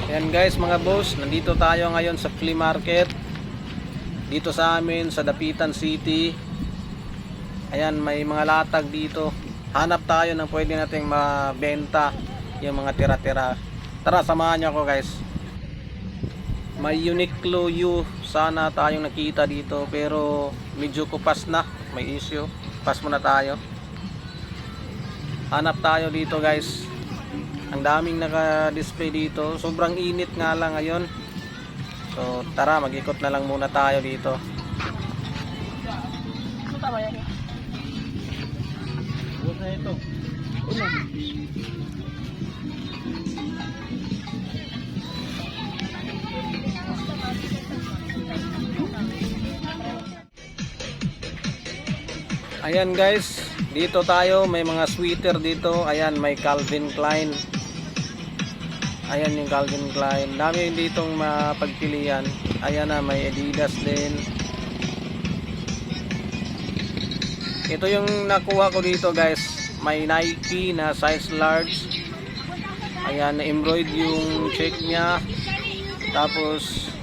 Ayan guys mga boss, nandito tayo ngayon sa flea market dito sa amin sa Dapitan City. Ayan, may mga latag dito. Hanap tayo ng pwede nating mabenta yung mga tira-tira. Tara, samahan niyo ako guys. May Uniqlo U sana tayong nakita dito, pero medyo kupas na, may issue. Pas muna tayo. Hanap tayo dito guys. Ang daming naka-display dito. Sobrang init nga lang ngayon. So tara, mag-ikot na lang muna tayo dito. Ito. Ayan guys, dito tayo, may mga sweater dito. Ayan, may Calvin Klein. Ayan yung Calvin Klein. Dami ditong mapagpilian. Ayan na, may Adidas din. Ito yung nakuha ko dito guys. May Nike na size large. Ayan, na-embroid yung check niya. Tapos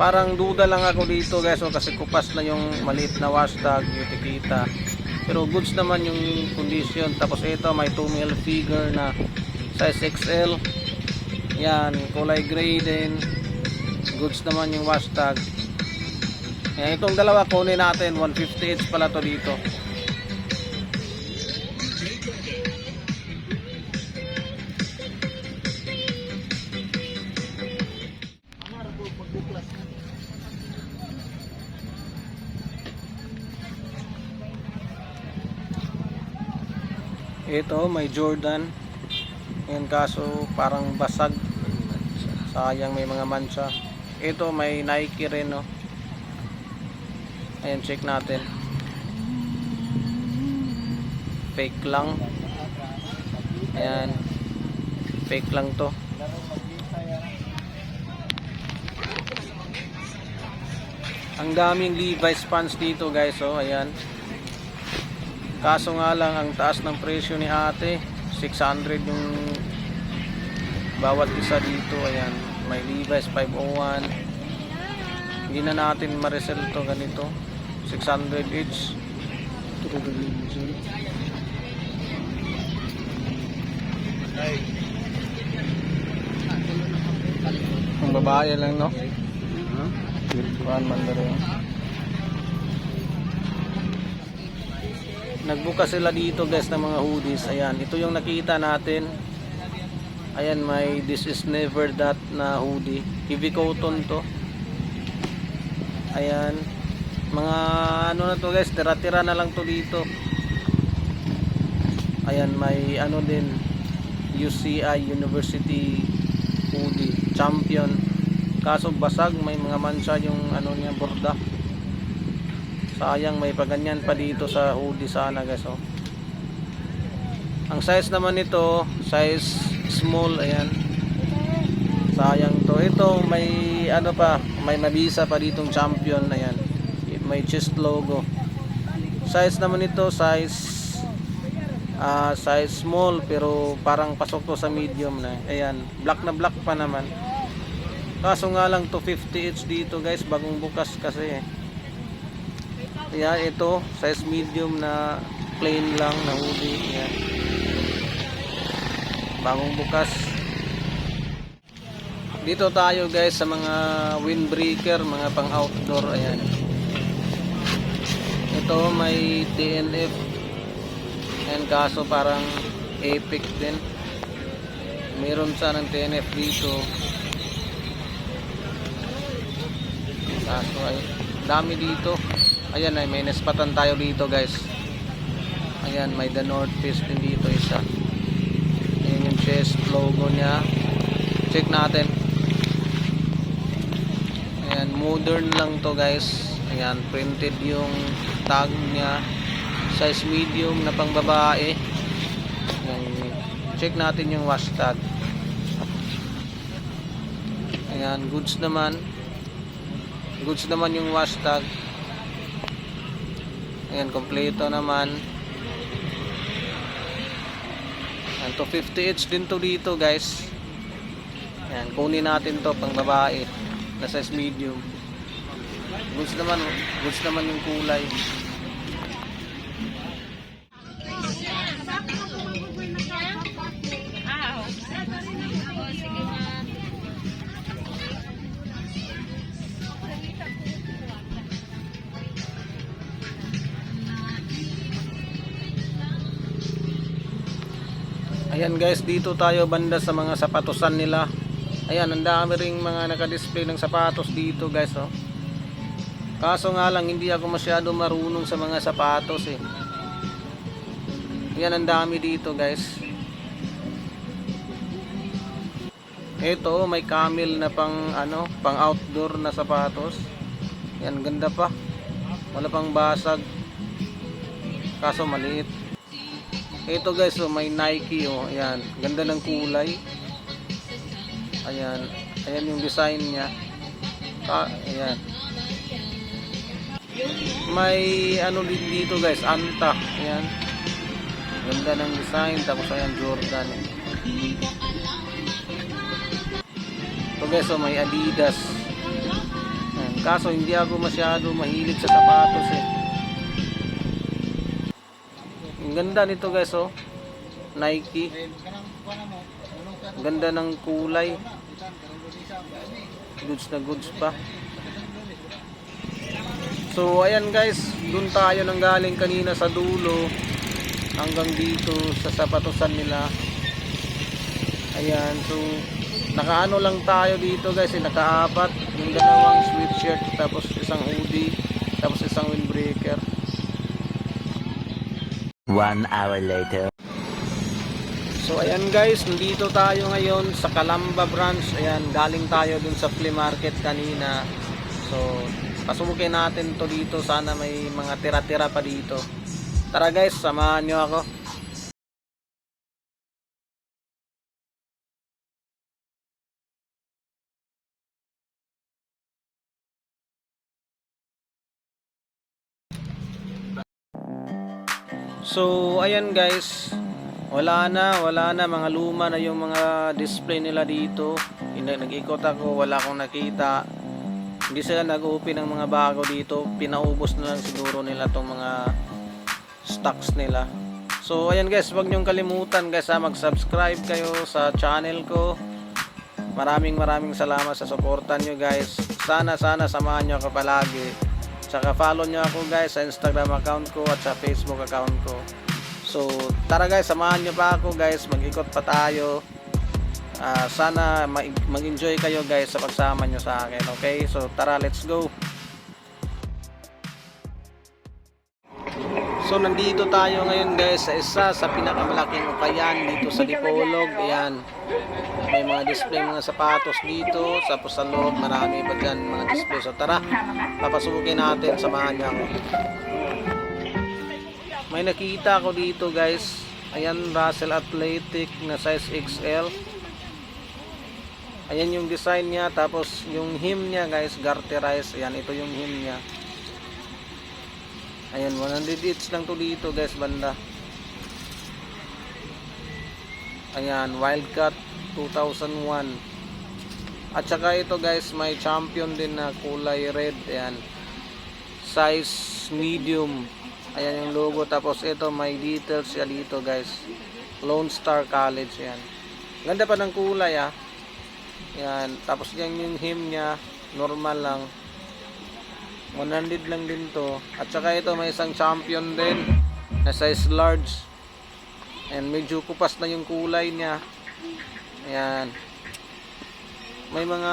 parang duda lang ako dito guys, kasi kupas na yung maliit na wash tag, yung tikita. Pero goods naman yung condition. Tapos ito may 2 mil figure na size XL. Yan, kulay gray din. Goods naman yung wash tag. Yan, itong dalawa kunin natin. 150 each pala to dito. Ito may Jordan. Yan, kaso parang basag. Sayang, may mga mancha. Ito may Nike rin, no. Ayan, check natin. Fake lang. Ayan, fake lang to. Ang daming Levi's pants dito guys, oh. Ayan. Kaso nga lang, ang taas ng presyo ni ate. 600 yung bawat isa dito. Ayan, may Levi's 501. Hindi na natin ma-resell to ganito. 600 each. Ang babae lang, no? Kuhaan man na rin. Nagbuka sila dito guys ng mga hoodies. Ayan, ito yung nakita natin. Ayan, may This Is Never That na hoodie. Heavy cotton to. Ayan, mga ano na to guys, tira-tira na lang to dito. Ayan, may ano din, UCI University hoodie, champion. Kaso basag, may mga mancha yung ano niya, borda. Sayang, may paganyan pa dito sa hoodie sana guys, oh. Ang size naman nito, size small. Ayan, sayang to. Ito may ano pa, may mabisa pa ditong champion. Ayan, may chest logo. Size naman nito, size small, pero parang pasok to sa medium na. Ayan, black na black pa naman. Kaso nga lang 250 each dito guys, bagong bukas kasi. Ayan, ito size medium na plain lang na hoodie. Ayan, bagong bukas. Dito tayo guys sa mga windbreaker, mga pang outdoor. Ayan, ito may TNF. Ayan, kaso parang epic din. Meron sanang TNF dito, kaso ay dami dito. Ayan, ay may nespatan tayo dito guys. Ayan, may The North Face din dito isa. Ayan yung chest logo nya. Check natin. Ayan, modern lang to guys. Ayan, printed yung tag nya. Size medium na pang babae. Ayan, check natin yung wash tag. Ayan, goods naman. Goods naman yung wash tag. Ayan, kompleto naman. Ayan, 250 each din to dito guys. Ayan, kunin natin to pang babae na size medium. Goods naman yung kulay. Ayan guys, dito tayo banda sa mga sapatosan nila. Ayan, ang dami ring mga naka-display ng sapatos dito guys, oh. Kaso nga lang, hindi ako masyado marunong sa mga sapatos eh. Ayan, ang dami dito guys. Ito, may camel na pang pang outdoor na sapatos. Ayan, ganda pa. Wala pang basag. Kaso maliit. Ito guys, oh, may Nike, oh. Ayan, ganda ng kulay. Ayan, ayan yung design niya. Ayan. May din dito guys, Anta. Ayan. Ganda ng design. Tapos ayan, Jordan. Ito guys, oh, may Adidas. Ayan. Kaso hindi ako masyado mahilig sa sapatos eh. Ang ganda nito guys, oh. Nike. Ganda ng kulay. Goods na goods pa. So ayan guys, dun tayo nang galing kanina sa dulo hanggang dito sa sapatosan nila. Ayan, so nakaano lang tayo dito guys, nakaapat. Yung dalawang sweatshirt, tapos isang hoodie, tapos isang windbreaker. 1 hour later. So ayan guys, nandito tayo ngayon sa Calamba branch. Ayan, galing tayo dun sa flea market kanina. So pasubukin natin to dito, sana may mga tira-tira pa dito. Tara guys, samahan nyo ako. So ayan guys, wala na, mga luma na yung mga display nila dito. Nag-ikot ako, wala akong nakita. Hindi sila nag-open ng mga bago dito. Pinaubos na lang siguro nila tong mga stocks nila. So ayan guys, huwag niyong kalimutan guys, mag-subscribe kayo sa channel ko. Maraming salamat sa suportan nyo guys. Sana samahan nyo ako palagi. Tsaka follow nyo ako guys sa Instagram account ko at sa Facebook account ko. So tara guys, samahan nyo pa ako guys, mag-ikot pa tayo. Sana mag-enjoy kayo guys sa pagsama nyo sa akin. Okay, so tara, let's go. So nandito tayo ngayon guys sa isa sa pinakamalaking ukayan dito sa Dipolog. Ayan, may mga display mga sapatos dito. Tapos sa loob marami pa dyan mga display. So tara, papasukin natin, samahan niyo ako. May nakita ako dito guys. Ayan, Russell Athletic na size XL. Ayan yung design niya. Tapos yung hem niya guys, garterize. Ayan, ito yung hem niya. Ayan, 100 each lang to dito guys, banda. Ayan, Wildcat 2001. At saka ito guys, may Champion din na kulay red. Ayan, size medium. Ayan yung logo. Tapos ito, may details siya dito guys, Lone Star College. Ayan, ganda pa ng kulay ah. Ayan, tapos yan yung hem niya, normal lang, 100 lang din to. At saka ito, may isang Champion din na size large. And medyo kupas na yung kulay niya. Ayan, may mga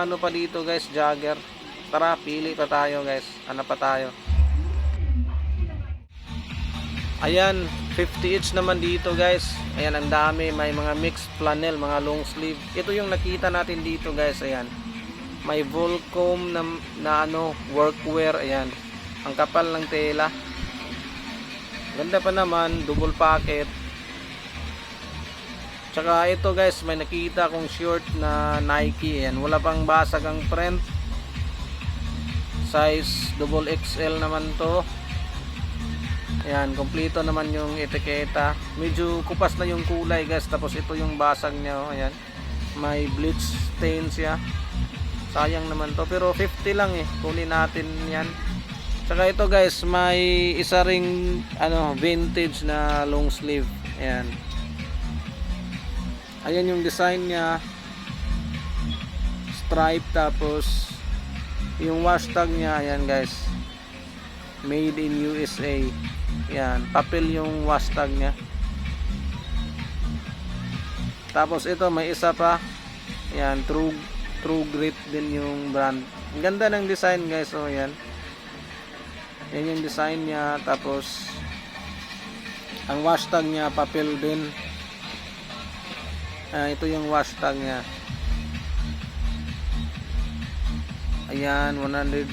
ano pa dito guys, jogger. Tara, pili pa tayo guys, hanap pa tayo. Ayan, 50 each naman dito guys. Ayan, ang dami. May mga mixed flannel, mga long sleeve. Ito yung nakita natin dito guys. Ayan, may Volcom na workwear. Ayan, ang kapal ng tela, ganda pa naman, double pocket. Tsaka ito guys, may nakita kong short na Nike. Ayan, wala pang basag ang print, size double XL naman to. Ayan, kompleto naman yung etiketa. Medyo kupas na yung kulay guys. Tapos ito yung basag niya, oh. Ayan, may bleach stain siya. Sayang naman to, pero 50 lang eh, kunin natin yan. Saka ito guys, may isa ring vintage na long sleeve. Ayan, ayan yung design niya, stripe, tapos yung wash tag niya, ayan guys, made in USA. Ayan, papel yung wash tag niya. Tapos ito may isa pa, ayan, True Grit din yung brand. Ang ganda ng design guys. So ayan, yan yung design niya. Tapos ang wash tag niya papel din. Ito yung wash tag niya. Ayan, 100%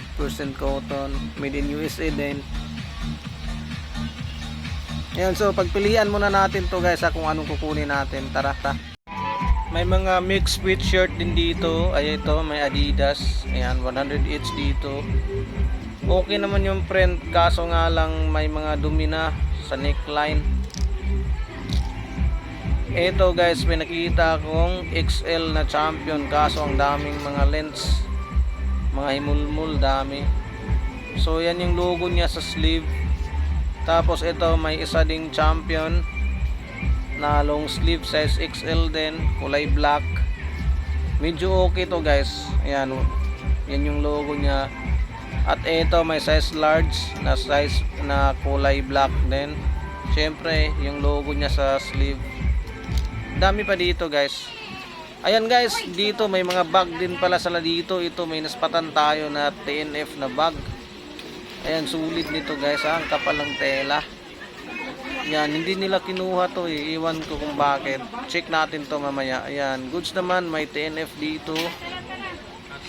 cotton, made in USA din. Ayan, so pagpilian muna natin to guys kung anong kukunin natin. Tara. May mga mixed sweatshirt din dito. Ay ito, may Adidas. Ayan, 100 each dito. Okay naman yung print, kaso nga lang may mga dumi na sa neckline. Ito guys, may nakita akong XL na champion, kaso ang daming mga lens, mga himulmul, dami. So yan yung logo niya sa sleeve. Tapos ito may isa ding champion na long sleeve, size XL din, kulay black. Medyo okay to guys. Ayan, yan yung logo niya. At ito may size large na size na kulay black din. Syempre yung logo niya sa sleeve. Dami pa dito guys. Ayan guys, dito may mga bag din pala sala dito. Ito may naspatan tayo na TNF na bag. Ayan, sulit nito guys ha, ang kapal ng tela. Yan, hindi nila kinuha to eh. Iwan ko kung bakit. Check natin to mamaya. Ayan, goods naman, may TNF dito.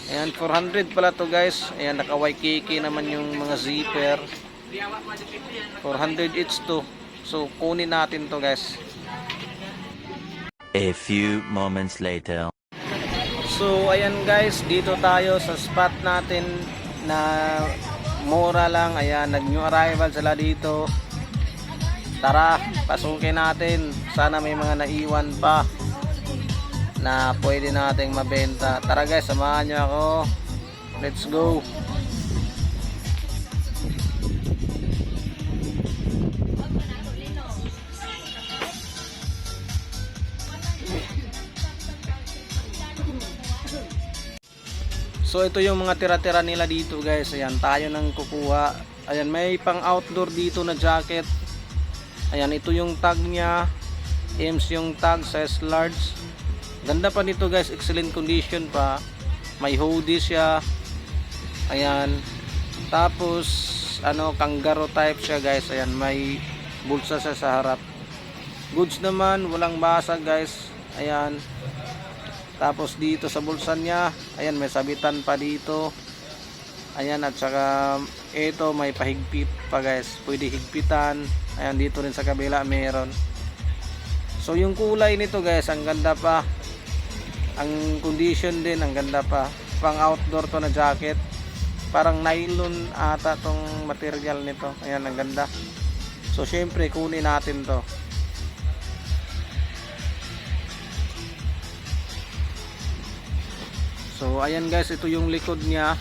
Ayan, 400 pala to guys. Ayan, naka Waikiki naman yung mga zipper. 400 each to. So, kunin natin to guys. A few moments later. So, ayan guys, dito tayo sa spot natin na mura lang. Ayan, nag-new arrival sila dito. Tara, pasukin natin. Sana may mga naiwan pa na pwede nating mabenta. Tara guys, samahan nyo ako. Let's go. So ito yung mga tira-tira nila dito guys. Ayan, tayo nang kukuha. Ayan, may pang outdoor dito na jacket. Ayan, ito yung tag niya. Ems yung tag, size large. Ganda pa nito guys, excellent condition pa. May hoodie siya. Ayan. Tapos kangaroo type siya guys. Ayan, may bulsa siya sa harap. Goods naman, walang basag guys. Ayan. Tapos dito sa bulsa niya, ayan, may sabitan pa dito. Ayan, at saka ito may pahigpit pa guys, pwede higpitan. Ayan, dito rin sa kabila meron. So yung kulay nito guys, ang ganda pa. Ang condition din, ang ganda pa. Pang outdoor to na jacket. Parang nylon ata tong material nito. Ayan, ang ganda. So syempre kunin natin to. So ayan guys, ito yung likod niya.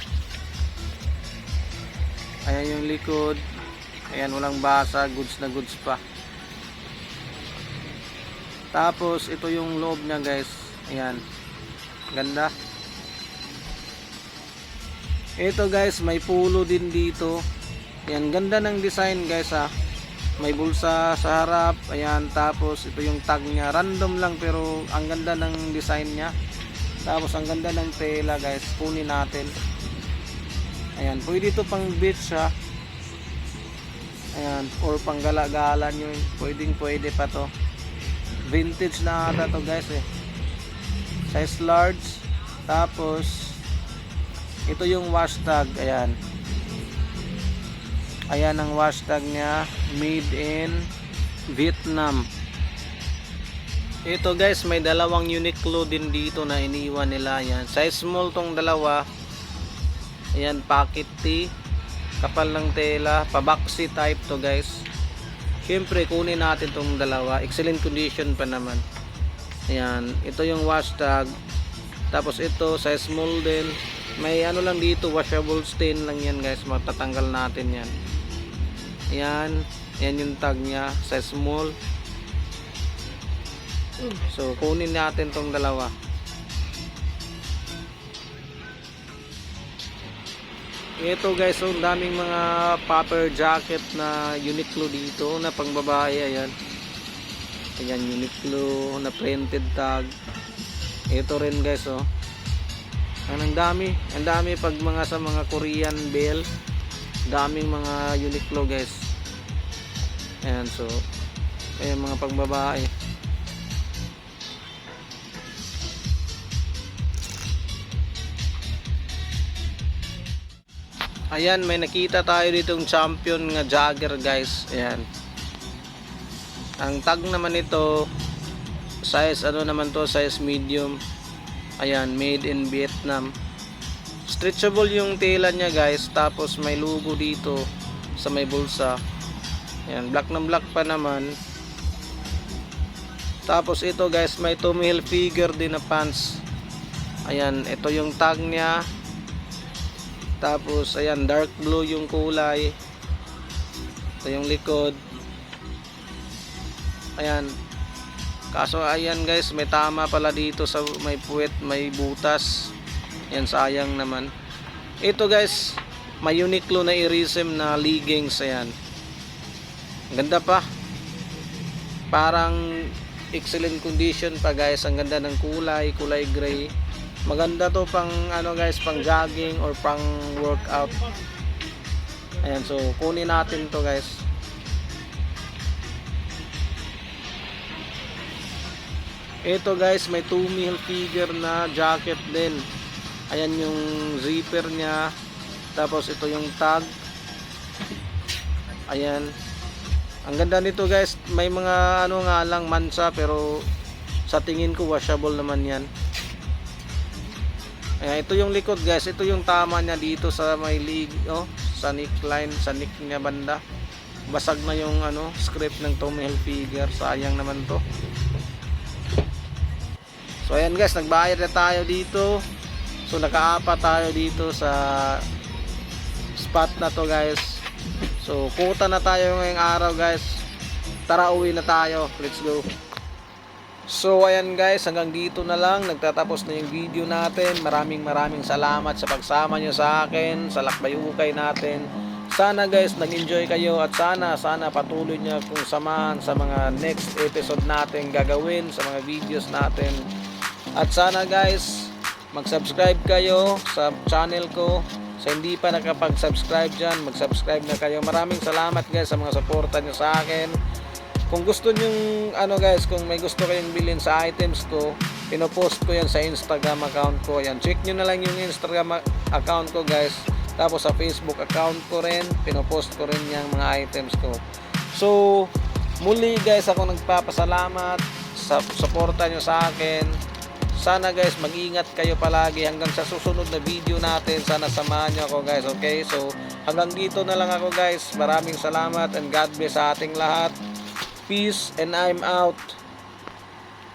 Ayan yung likod. Ayan, walang basa, goods na goods pa. Tapos ito yung loob niya guys. Ayan, ganda. Ito guys, may pulo din dito. Ayan, ganda ng design guys ha. May bulsa sa harap. Ayan, tapos ito yung tag niya. Random lang pero ang ganda ng design niya. Tapos ang ganda ng tela guys. Kunin natin. Ayan, pwede ito pang beach ha. Ayan, or pang gala-gala nyo. Pwede pa to. Vintage na ata to guys eh. Size large. Tapos ito yung wash tag. Ayan. Ayan ang wash tag nya. Made in Vietnam. Ito guys, may dalawang Uniqlo din dito na iniwan nila. Ayan, size small tong dalawa. Ayan, pocket tee, kapal ng tela, pabaksi type to guys. Syempre kunin natin tong dalawa, excellent condition pa naman. Ayan, ito yung wash tag. Tapos ito size small din. May ano lang dito, washable stain lang yan guys. Matatanggal natin yan. Ayan, yan yung tag niya, size small. So kunin natin tong dalawa. Ito guys, so daming mga popper jacket na Uniqlo dito na pangbabae. Ayan, ayan, Uniqlo na printed tag. Ito rin guys, oh. Ang dami pag mga sa mga Korean bell. Daming mga Uniqlo guys. Ayan, so ayan, mga pangbabae. Ayan, may nakita tayo ditong champion nga jogger guys. Ayan. Ang tag naman ito, size ano naman to, size medium. Ayan, made in Vietnam. Stretchable yung tela niya guys. Tapos may logo dito sa may bulsa. Ayan, black na black pa naman. Tapos ito guys, may Tommy Hilfiger din na pants. Ayan, ito yung tag niya. Tapos ayan, dark blue yung kulay. Ito yung likod. Ayan. Kaso ayan guys, may tama pala dito sa may puwet, may butas. Yan, sayang naman. Ito guys, may Uniqlo na Irism na leggings. Ayan. Ganda pa. Parang excellent condition pa guys. Ang ganda ng kulay, kulay gray. Maganda to pang ano guys, pang jogging or pang workout. Ayan, so kunin natin to guys. Ito guys, may Tommy Hilfiger na jacket din. Ayan yung zipper niya. Tapos ito yung tag. Ayan. Ang ganda nito guys, may mga ano nga lang mansa, pero sa tingin ko washable naman yan. Ayan, ito yung likod guys. Ito yung tama niya dito sa may leg, oh, sa neckline, sa neck niya banda. Basag na yung ano, script ng Tommy Hilfiger. Sayang naman to. So ayan guys, nagbayad na tayo dito. So naka-apat tayo dito sa spot na to guys. So kuta na tayo ngayong araw guys. Tara, uwi na tayo. Let's go. So ayan guys, hanggang dito na lang. Nagtatapos na yung video natin. Maraming salamat sa pagsama nyo sa akin, sa lakbay-ukay natin. Sana guys, nag-enjoy kayo at sana patuloy nyo kung samahan sa mga next episode natin gagawin, sa mga videos natin. At sana guys, mag-subscribe kayo sa channel ko. Sa hindi pa nakapag-subscribe dyan, mag-subscribe na kayo. Maraming salamat guys sa mga suporta nyo sa akin. Kung gusto nyo, ano guys, kung may gusto kayong bilhin sa items ko, pinopost ko yan sa Instagram account ko. Yan, check nyo na lang yung Instagram account ko guys. Tapos sa Facebook account ko rin, pinopost ko rin yung mga items ko. So muli guys, ako nagpapasalamat sa suporta nyo sa akin. Sana guys, mag-ingat kayo palagi hanggang sa susunod na video natin. Sana samahan nyo ako guys, okay? So hanggang dito na lang ako guys. Maraming salamat and God bless sa ating lahat. Peace and I'm out.